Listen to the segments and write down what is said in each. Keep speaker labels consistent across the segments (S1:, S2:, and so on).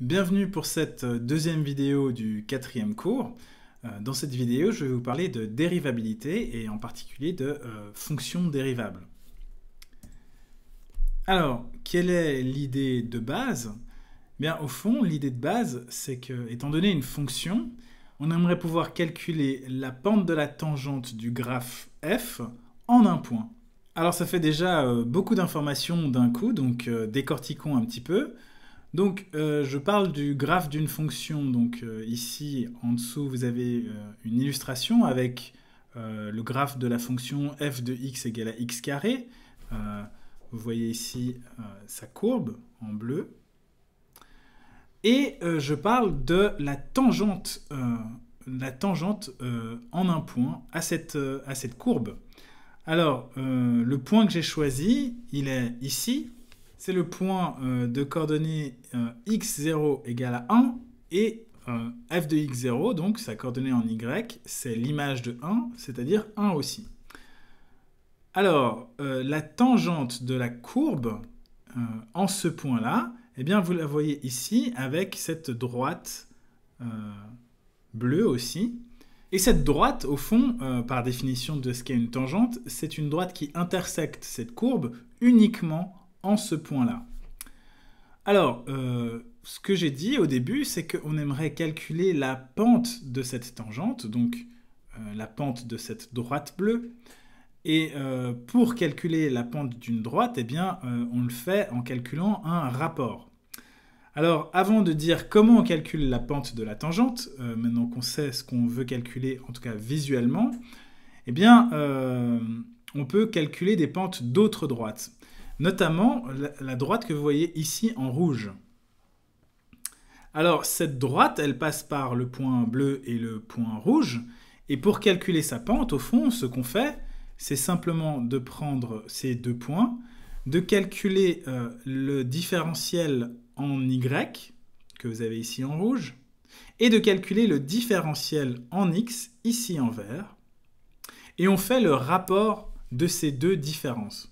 S1: Bienvenue pour cette deuxième vidéo du quatrième cours. Dans cette vidéo, je vais vous parler de dérivabilité et en particulier de fonctions dérivables. Alors, quelle est l'idée de base? Bien, au fond, l'idée de base, c'est que, étant donné une fonction, on aimerait pouvoir calculer la pente de la tangente du graphe f en un point. Alors, ça fait déjà beaucoup d'informations d'un coup, donc décortiquons un petit peu. Donc, je parle du graphe d'une fonction. Donc, ici, en dessous, vous avez une illustration avec le graphe de la fonction f de x égale à x carré. Vous voyez ici sa courbe en bleu. Et je parle de la tangente en un point à cette courbe. Alors, le point que j'ai choisi, il est ici. C'est le point de coordonnées x0 égale à 1 et f de x0, donc sa coordonnée en y, c'est l'image de 1, c'est-à-dire 1 aussi. Alors, la tangente de la courbe en ce point-là, eh bien, vous la voyez ici avec cette droite bleue aussi. Et cette droite, au fond, par définition de ce qu'est une tangente, c'est une droite qui intersecte cette courbe uniquement en ce point-là. Alors, ce que j'ai dit au début, c'est qu'on aimerait calculer la pente de cette tangente, donc la pente de cette droite bleue. Et pour calculer la pente d'une droite, eh bien, on le fait en calculant un rapport. Alors, avant de dire comment on calcule la pente de la tangente, maintenant qu'on sait ce qu'on veut calculer, en tout cas visuellement, eh bien, on peut calculer des pentes d'autres droites. Notamment la droite que vous voyez ici en rouge. Alors, cette droite, elle passe par le point bleu et le point rouge. Et pour calculer sa pente, au fond, ce qu'on fait, c'est simplement de prendre ces deux points, de calculer le différentiel en y, que vous avez ici en rouge, et de calculer le différentiel en x, ici en vert. Et on fait le rapport de ces deux différences.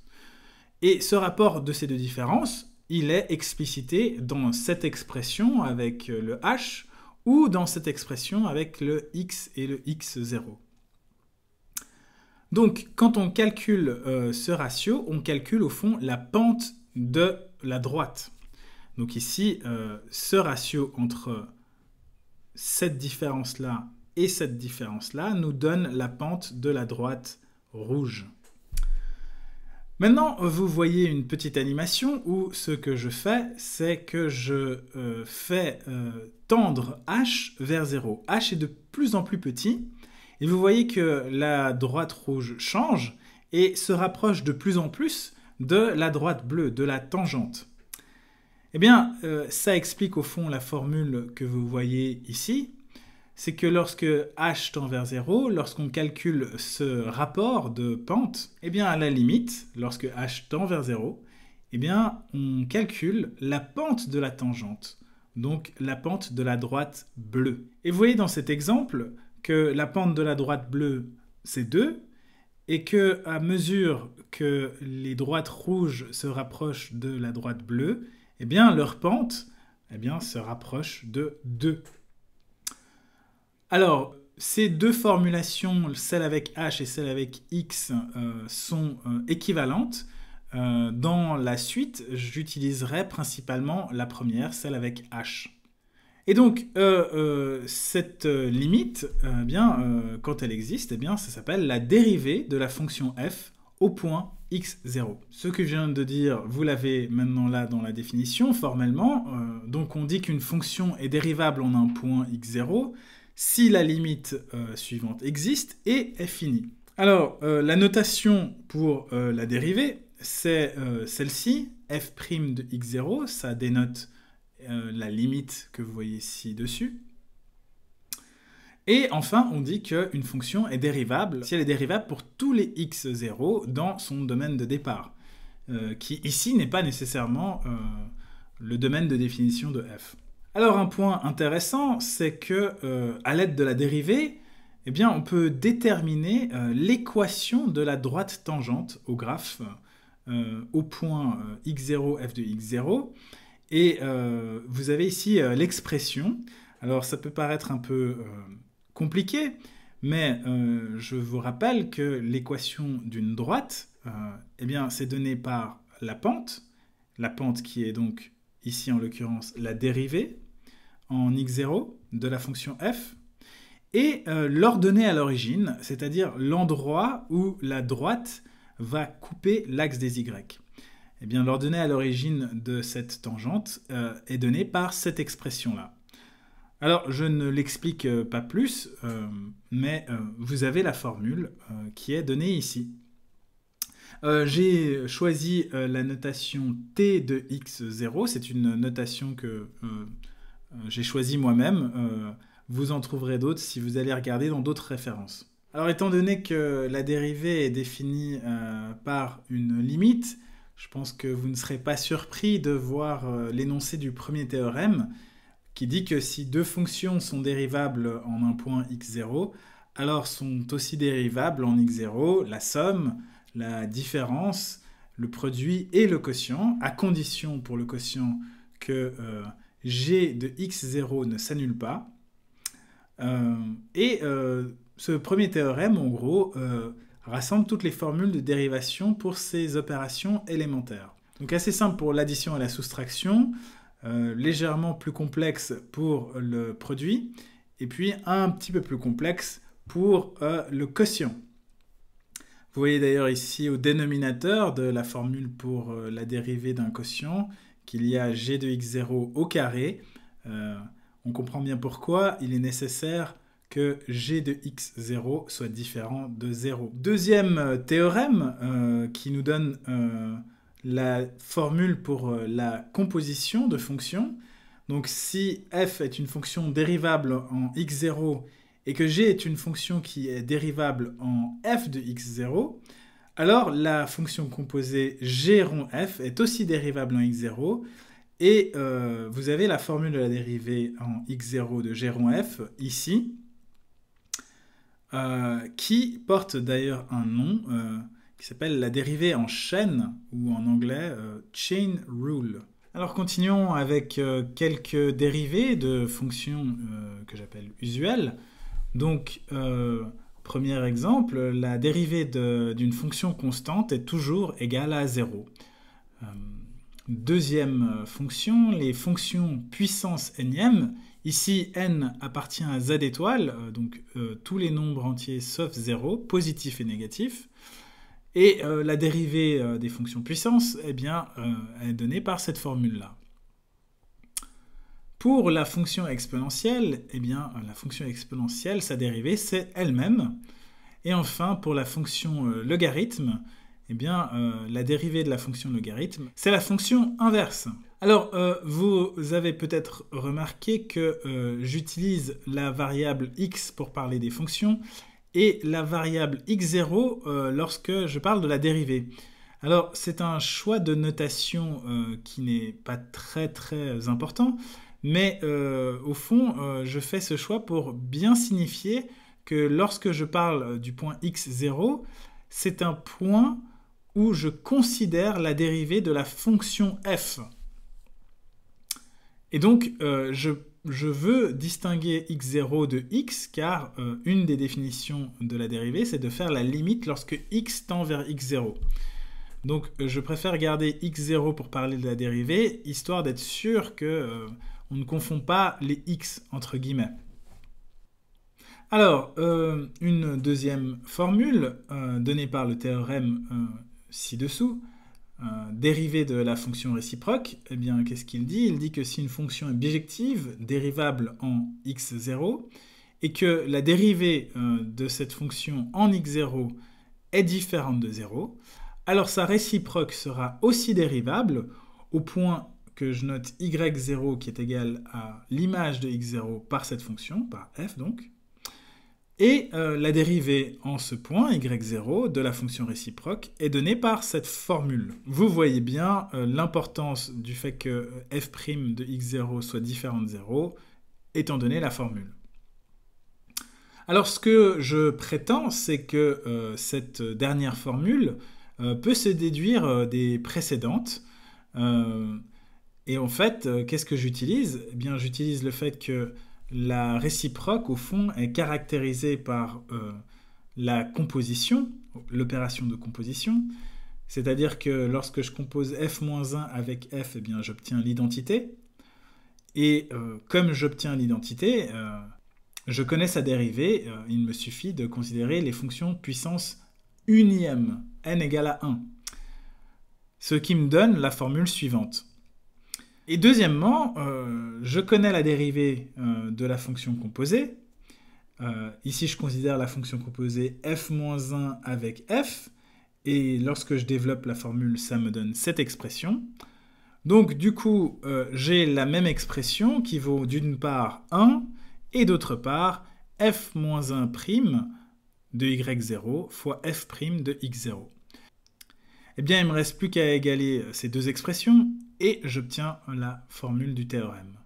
S1: Et ce rapport de ces deux différences, il est explicité dans cette expression avec le h ou dans cette expression avec le x et le x0. Donc, quand on calcule ce ratio, on calcule au fond la pente de la droite. Donc ici, ce ratio entre cette différence-là et cette différence-là nous donne la pente de la droite rouge. Maintenant, vous voyez une petite animation où ce que je fais, c'est que je fais tendre h vers 0. h est de plus en plus petit, et vous voyez que la droite rouge change et se rapproche de plus en plus de la droite bleue, de la tangente. Eh bien, ça explique au fond la formule que vous voyez ici. C'est que lorsque h tend vers 0, lorsqu'on calcule ce rapport de pente, eh bien à la limite, lorsque h tend vers 0, eh bien on calcule la pente de la tangente, donc la pente de la droite bleue. Et vous voyez dans cet exemple que la pente de la droite bleue, c'est 2, et que à mesure que les droites rouges se rapprochent de la droite bleue, eh bien leur pente se rapproche de 2. Alors, ces deux formulations, celle avec h et celle avec x, sont équivalentes. Dans la suite, j'utiliserai principalement la première, celle avec h. Et donc, cette limite, quand elle existe, ça s'appelle la dérivée de la fonction f au point x0. Ce que je viens de dire, vous l'avez maintenant là dans la définition, formellement. Donc, on dit qu'une fonction est dérivable en un point x0 si la limite suivante existe et est finie. Alors, la notation pour la dérivée, c'est celle-ci, f' de x0, ça dénote la limite que vous voyez ici dessus. Et enfin, on dit qu'une fonction est dérivable si elle est dérivable pour tous les x0 dans son domaine de départ, qui ici n'est pas nécessairement le domaine de définition de f. Alors un point intéressant, c'est que à l'aide de la dérivée, eh bien, on peut déterminer l'équation de la droite tangente au graphe au point x0, f de x0, Et vous avez ici l'expression. Alors ça peut paraître un peu compliqué, mais je vous rappelle que l'équation d'une droite, eh bien, c'est donné par la pente qui est donc ici en l'occurrence la dérivée en x0 de la fonction f, et l'ordonnée à l'origine, c'est-à-dire l'endroit où la droite va couper l'axe des y. Eh bien, l'ordonnée à l'origine de cette tangente est donnée par cette expression-là. Alors, je ne l'explique pas plus, mais vous avez la formule qui est donnée ici. J'ai choisi la notation t de x0, c'est une notation que j'ai choisie moi-même. Vous en trouverez d'autres si vous allez regarder dans d'autres références. Alors, étant donné que la dérivée est définie par une limite, je pense que vous ne serez pas surpris de voir l'énoncé du premier théorème qui dit que si deux fonctions sont dérivables en un point x0, alors sont aussi dérivables en x0 la somme, la différence, le produit et le quotient, à condition pour le quotient que g de x0 ne s'annule pas. Ce premier théorème, en gros, rassemble toutes les formules de dérivation pour ces opérations élémentaires. Donc assez simple pour l'addition et la soustraction, légèrement plus complexe pour le produit, et puis un petit peu plus complexe pour le quotient. Vous voyez d'ailleurs ici au dénominateur de la formule pour la dérivée d'un quotient qu'il y a g de x0 au carré. On comprend bien pourquoi il est nécessaire que g de x0 soit différent de 0. Deuxième théorème qui nous donne la formule pour la composition de fonctions. Donc si f est une fonction dérivable en x0 et que g est une fonction qui est dérivable en f de x0, alors la fonction composée g rond f est aussi dérivable en x0, et vous avez la formule de la dérivée en x0 de g rond f ici, qui porte d'ailleurs un nom qui s'appelle la dérivée en chaîne, ou en anglais chain rule. Alors continuons avec quelques dérivées de fonctions que j'appelle usuelles. Donc, premier exemple, la dérivée d'une fonction constante est toujours égale à 0. Deuxième fonction, les fonctions puissance n-ième. Ici, n appartient à z étoile, donc tous les nombres entiers sauf 0, positifs et négatifs. Et la dérivée des fonctions puissance, eh bien, est donnée par cette formule-là. Pour la fonction exponentielle, eh bien, la fonction exponentielle, sa dérivée, c'est elle-même. Et enfin, pour la fonction logarithme, eh bien, la dérivée de la fonction logarithme, c'est la fonction inverse. Alors, vous avez peut-être remarqué que j'utilise la variable x pour parler des fonctions et la variable x0 lorsque je parle de la dérivée. Alors, c'est un choix de notation qui n'est pas très important, mais au fond, je fais ce choix pour bien signifier que lorsque je parle du point x0, c'est un point où je considère la dérivée de la fonction f. Et donc, je veux distinguer x0 de x, car une des définitions de la dérivée, c'est de faire la limite lorsque x tend vers x0. Donc, je préfère garder x0 pour parler de la dérivée, histoire d'être sûr que on ne confond pas les x, entre guillemets. Alors, une deuxième formule donnée par le théorème ci-dessous, dérivée de la fonction réciproque, eh bien, qu'est-ce qu'il dit? Il dit que si une fonction est bijective, dérivable en x0, et que la dérivée de cette fonction en x0 est différente de 0, alors sa réciproque sera aussi dérivable au point que je note y0 qui est égal à l'image de x0 par cette fonction, par f donc, et la dérivée en ce point, y0, de la fonction réciproque est donnée par cette formule. Vous voyez bien l'importance du fait que f' de x0 soit différent de 0, étant donné la formule. Alors ce que je prétends, c'est que cette dernière formule peut se déduire des précédentes, Et en fait, qu'est-ce que j'utilise? Eh bien, j'utilise le fait que la réciproque, au fond, est caractérisée par la composition, l'opération de composition. C'est-à-dire que lorsque je compose f-1 avec f, eh bien, j'obtiens l'identité. Et comme j'obtiens l'identité, je connais sa dérivée. Il me suffit de considérer les fonctions puissance unième, n égale à 1. Ce qui me donne la formule suivante. Et deuxièmement, je connais la dérivée de la fonction composée. Ici, je considère la fonction composée f-1 avec f. Et lorsque je développe la formule, ça me donne cette expression. Donc, du coup, j'ai la même expression qui vaut d'une part 1 et d'autre part f-1' de y0 fois f' de x0. Eh bien, il ne me reste plus qu'à égaler ces deux expressions et j'obtiens la formule du théorème.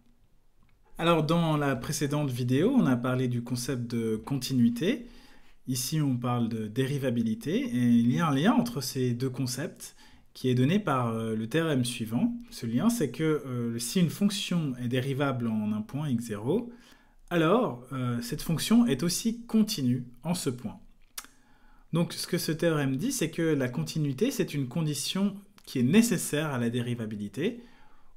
S1: Alors, dans la précédente vidéo, on a parlé du concept de continuité. Ici, on parle de dérivabilité et il y a un lien entre ces deux concepts qui est donné par le théorème suivant. Ce lien, c'est que si une fonction est dérivable en un point x0, alors cette fonction est aussi continue en ce point. Donc ce que ce théorème dit, c'est que la continuité, c'est une condition qui est nécessaire à la dérivabilité.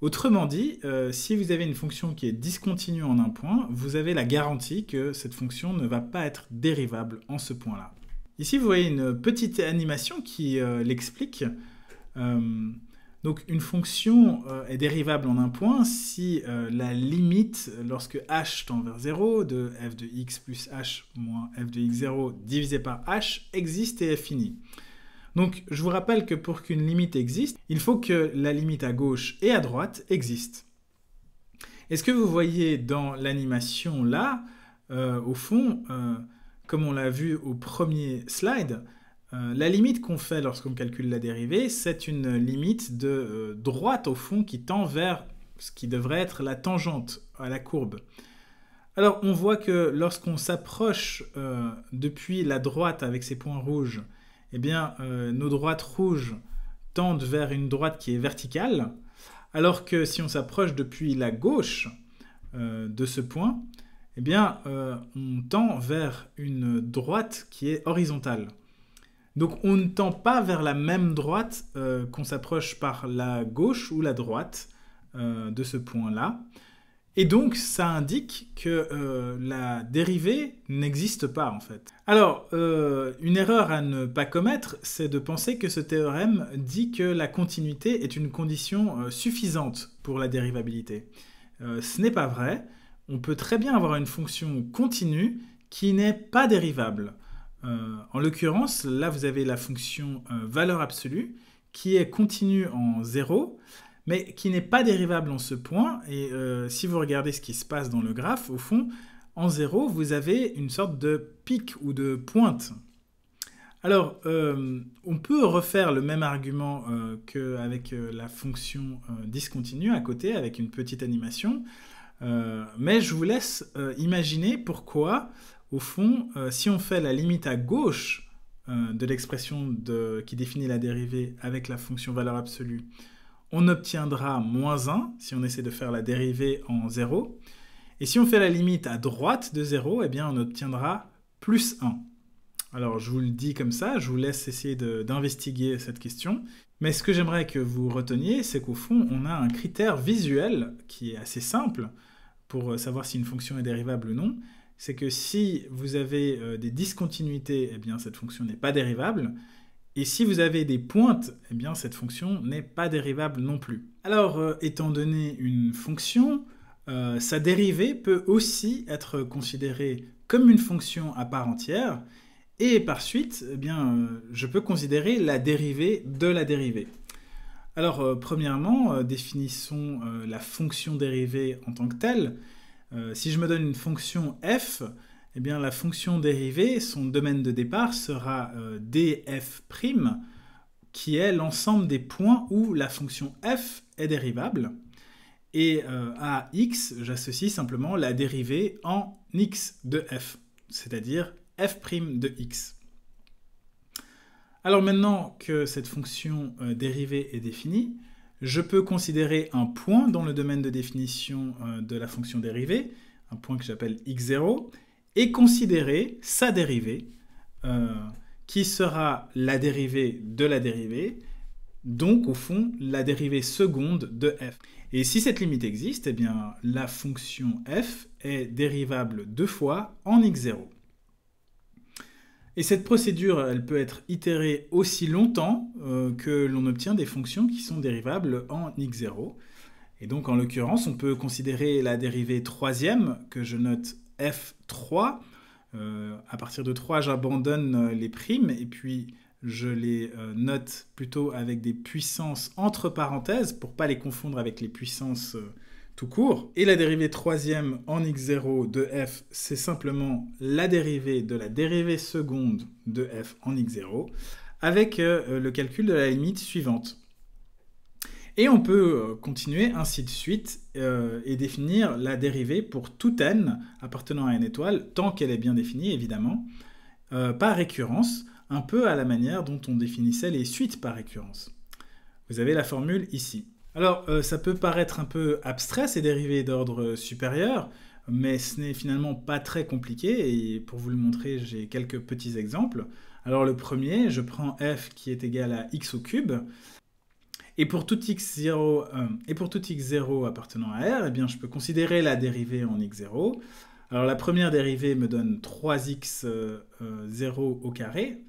S1: Autrement dit, si vous avez une fonction qui est discontinue en un point, vous avez la garantie que cette fonction ne va pas être dérivable en ce point-là. Ici, vous voyez une petite animation qui l'explique. Donc une fonction est dérivable en un point si la limite, lorsque h tend vers 0, de f de x plus h moins f de x0 divisé par h existe et est finie. Donc je vous rappelle que pour qu'une limite existe, il faut que la limite à gauche et à droite existe. Et ce que vous voyez dans l'animation là, au fond, comme on l'a vu au premier slide, la limite qu'on fait lorsqu'on calcule la dérivée, c'est une limite de droite au fond qui tend vers ce qui devrait être la tangente à la courbe. Alors on voit que lorsqu'on s'approche depuis la droite avec ces points rouges, eh bien nos droites rouges tendent vers une droite qui est verticale, alors que si on s'approche depuis la gauche de ce point, eh bien on tend vers une droite qui est horizontale. Donc on ne tend pas vers la même droite qu'on s'approche par la gauche ou la droite de ce point-là. Et donc ça indique que la dérivée n'existe pas en fait. Alors, une erreur à ne pas commettre, c'est de penser que ce théorème dit que la continuité est une condition suffisante pour la dérivabilité. Ce n'est pas vrai. On peut très bien avoir une fonction continue qui n'est pas dérivable. En l'occurrence, là vous avez la fonction valeur absolue qui est continue en 0, mais qui n'est pas dérivable en ce point. Et si vous regardez ce qui se passe dans le graphe, au fond, en 0, vous avez une sorte de pic ou de pointe. Alors, on peut refaire le même argument qu'avec la fonction discontinue à côté, avec une petite animation, mais je vous laisse imaginer pourquoi. Au fond, si on fait la limite à gauche de l'expression qui définit la dérivée avec la fonction valeur absolue, on obtiendra moins 1 si on essaie de faire la dérivée en 0. Et si on fait la limite à droite de 0, eh bien on obtiendra plus 1. Alors je vous le dis comme ça, je vous laisse essayer d'investiguer cette question. Mais ce que j'aimerais que vous reteniez, c'est qu'au fond, on a un critère visuel qui est assez simple pour savoir si une fonction est dérivable ou non. C'est que si vous avez des discontinuités, eh bien cette fonction n'est pas dérivable. Et si vous avez des pointes, eh bien cette fonction n'est pas dérivable non plus. Alors, étant donné une fonction, sa dérivée peut aussi être considérée comme une fonction à part entière. Et par suite, eh bien, je peux considérer la dérivée de la dérivée. Alors, premièrement, définissons la fonction dérivée en tant que telle. Si je me donne une fonction f, eh bien, la fonction dérivée, son domaine de départ sera df', qui est l'ensemble des points où la fonction f est dérivable. Et à x, j'associe simplement la dérivée en x de f, c'est-à-dire f' de x. Alors maintenant que cette fonction dérivée est définie, Je peux considérer un point dans le domaine de définition de la fonction dérivée, un point que j'appelle x0, et considérer sa dérivée, qui sera la dérivée de la dérivée, donc au fond la dérivée seconde de f. Et si cette limite existe, eh bien la fonction f est dérivable deux fois en x0. Et cette procédure, elle peut être itérée aussi longtemps que l'on obtient des fonctions qui sont dérivables en x0. Et donc en l'occurrence, on peut considérer la dérivée troisième, que je note f3. À partir de 3, j'abandonne les primes, et puis je les note plutôt avec des puissances entre parenthèses, pour ne pas les confondre avec les puissances tout court. Et la dérivée troisième en x0 de f, c'est simplement la dérivée de la dérivée seconde de f en x0, avec le calcul de la limite suivante. Et on peut continuer ainsi de suite et définir la dérivée pour tout n appartenant à n étoile, tant qu'elle est bien définie évidemment, par récurrence, un peu à la manière dont on définissait les suites par récurrence. Vous avez la formule ici. Alors, ça peut paraître un peu abstrait, ces dérivées d'ordre supérieur, mais ce n'est finalement pas très compliqué, et pour vous le montrer, j'ai quelques petits exemples. Alors le premier, je prends f qui est égal à x au cube, et pour tout x0, appartenant à R, eh bien, je peux considérer la dérivée en x0. Alors la première dérivée me donne 3x0 au carré.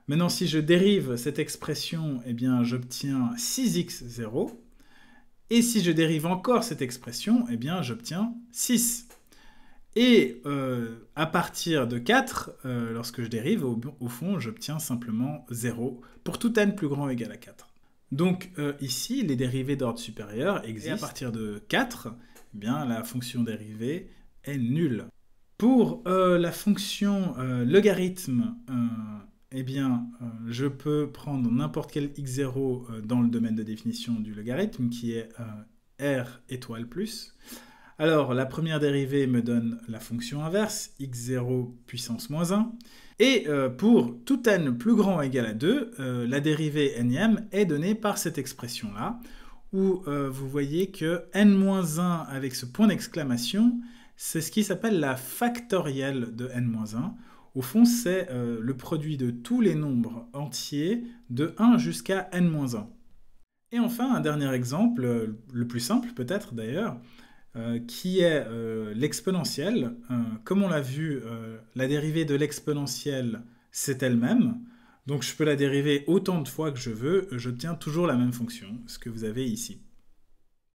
S1: Maintenant, si je dérive cette expression, eh bien, j'obtiens 6x0. Et si je dérive encore cette expression, eh bien, j'obtiens 6. Et à partir de 4, lorsque je dérive, au fond, j'obtiens simplement 0 pour tout n plus grand ou égal à 4. Donc ici, les dérivées d'ordre supérieur existent. Et à partir de 4, eh bien, la fonction dérivée est nulle. Pour la fonction logarithme, eh bien, je peux prendre n'importe quel x0 dans le domaine de définition du logarithme, qui est r étoile plus. Alors, la première dérivée me donne la fonction inverse, x0 puissance moins 1. Et pour tout n plus grand ou égal à 2, la dérivée nème est donnée par cette expression-là, où vous voyez que n-1 avec ce point d'exclamation, c'est ce qui s'appelle la factorielle de n-1. Au fond, c'est le produit de tous les nombres entiers de 1 jusqu'à n-1. Et enfin, un dernier exemple, le plus simple peut-être d'ailleurs, qui est l'exponentielle. Comme on l'a vu, la dérivée de l'exponentielle, c'est elle-même. Donc je peux la dériver autant de fois que je veux, j'obtiens toujours la même fonction, ce que vous avez ici.